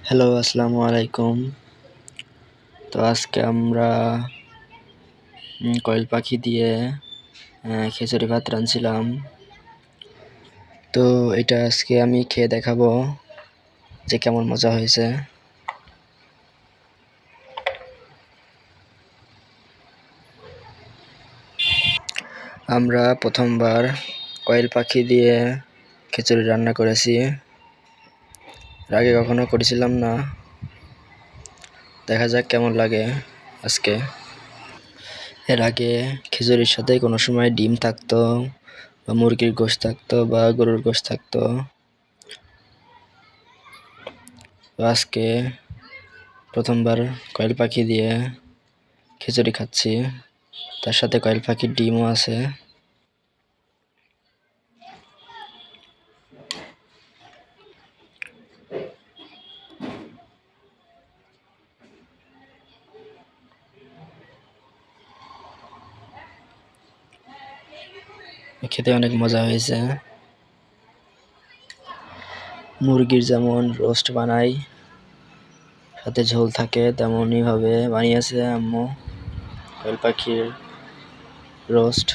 Hello, আসসালামু আলাইকুম। তো আজকে আমরা কয়েল পাখি দিয়ে খিচুড়ি ভাত রাঁধছিলাম। তো এটা আজকে আমি খেয়ে দেখাবো যে কেমন মজা হয়েছে। আমরা প্রথমবার কয়েল পাখি দিয়ে খিচুড়ি রান্না করেছি, এর আগে কখনো করেছিলাম না। দেখা যাক কেমন লাগে আজকে। এর আগে খিচুড়ির সাথে কোনো সময় ডিম থাকতো বা মুরগির গোশত থাকতো বা গরুর গোশত থাকতো। তো আজকে প্রথমবার কয়েল পাখি দিয়ে খিচুড়ি খাচ্ছি, তার সাথে কয়েল পাখির ডিমও আছে। খেতে অনেক মজা হয়েছে। মুরগির যেমন রোস্ট বানাই, সাথে ঝোল থাকে, তেমনই ভাবে বানিয়েছে আম্মু কয়েল পাখির রোস্ট।